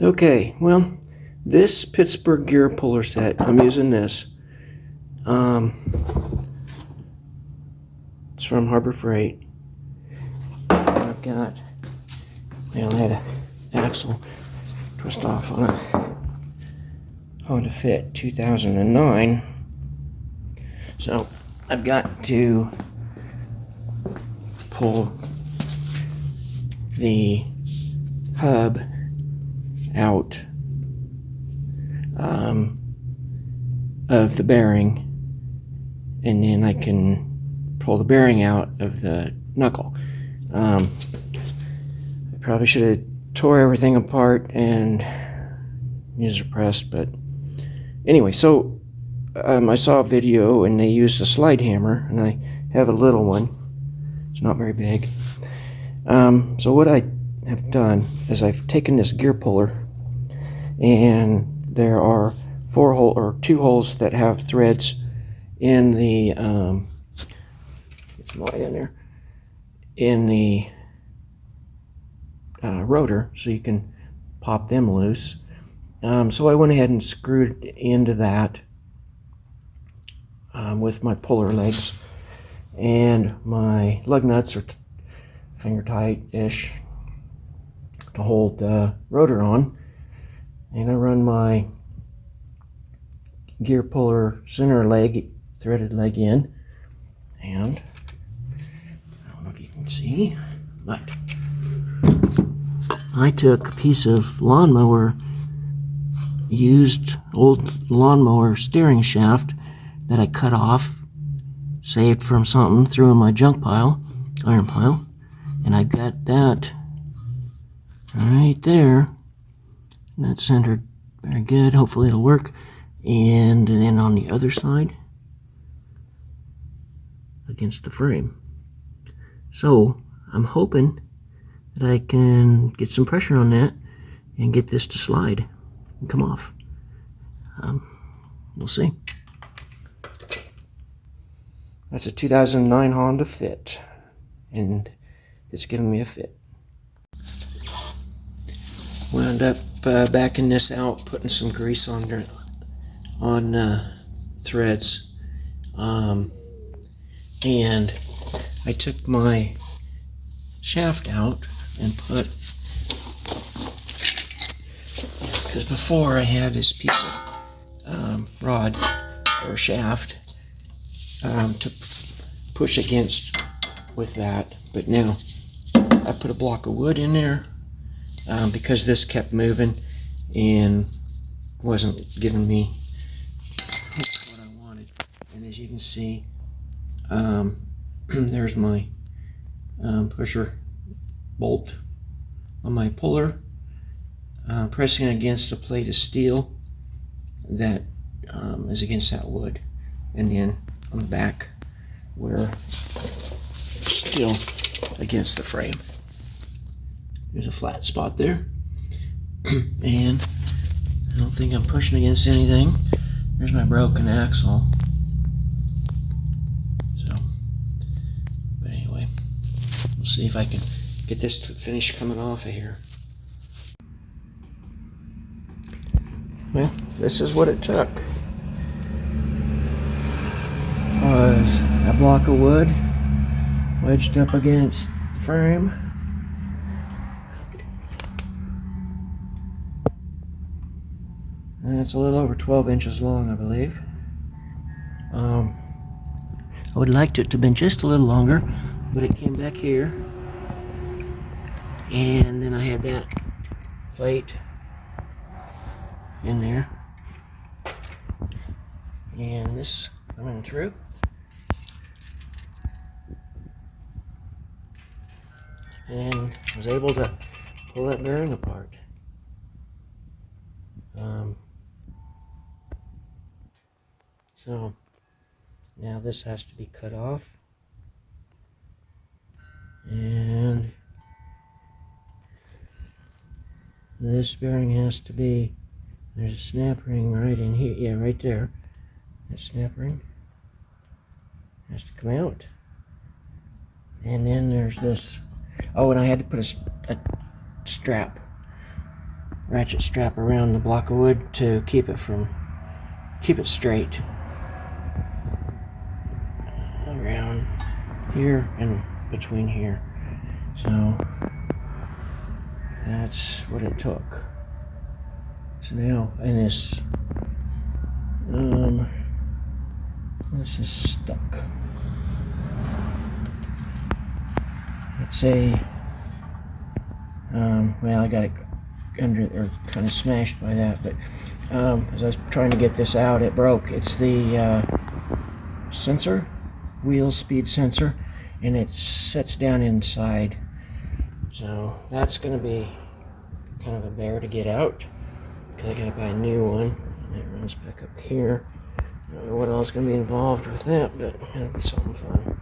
Okay, well, this Pittsburgh gear puller set, I'm using this. It's from Harbor Freight. I've got, I only had an axle twist off on a Honda Fit 2009. So I've got to pull the hub out of the bearing, and then I can pull the bearing out of the knuckle. I probably should have tore everything apart and used a press, but anyway, so I saw a video and they used a slide hammer, and I have a little one. It's not very big. So what I have done is I've taken this gear puller, and there are 2 holes that have threads in the get some light in there, in the rotor, so you can pop them loose. So I went ahead and screwed into that with my puller legs, and my lug nuts are finger tight-ish to hold the rotor on. And I run my gear puller center leg, threaded leg in, and I don't know if you can see, but I took a piece of lawnmower, used old lawnmower steering shaft that I cut off, saved from something, threw in my junk pile, iron pile, and I got that right there. That's centered very good. Hopefully it'll work. And then on the other side, against the frame. So I'm hoping that I can get some pressure on that and get this to slide and come off. We'll see. That's a 2009 Honda Fit, and it's giving me a fit. Wound up backing this out, putting some grease on threads, and I took my shaft out and put, because before I had this piece of rod or shaft to push against with that, but now I put a block of wood in there because this kept moving and wasn't giving me what I wanted. And as you can see, there's my pusher bolt on my puller, pressing against a plate of steel that is against that wood, and then on the back where still against the frame. There's a flat spot there, and I don't think I'm pushing against anything. There's my broken axle. So, but anyway, we'll see if I can get this to finish coming off of here. Well, this is what it took. Was a block of wood wedged up against the frame, and it's a little over 12 inches long, I believe. I would have liked it to have been just a little longer, but it came back here, and then I had that plate in there, and this coming through. And was able to pull that bearing apart. So now this has to be cut off, and this bearing has to be, there's a snap ring right in here, yeah, right there. That snap ring has to come out, and then there's this. Oh, and I had to put a strap ratchet strap around the block of wood to keep it straight around here and between here. So that's what it took. So now, and this is stuck. It's a well, I got it under or kind of smashed by that, but as I was trying to get this out, it broke. It's the sensor, wheel speed sensor, and it sets down inside. So that's going to be kind of a bear to get out, because I got to buy a new one, and it runs back up here. I don't know what else is going to be involved with that, but it'll be something fun.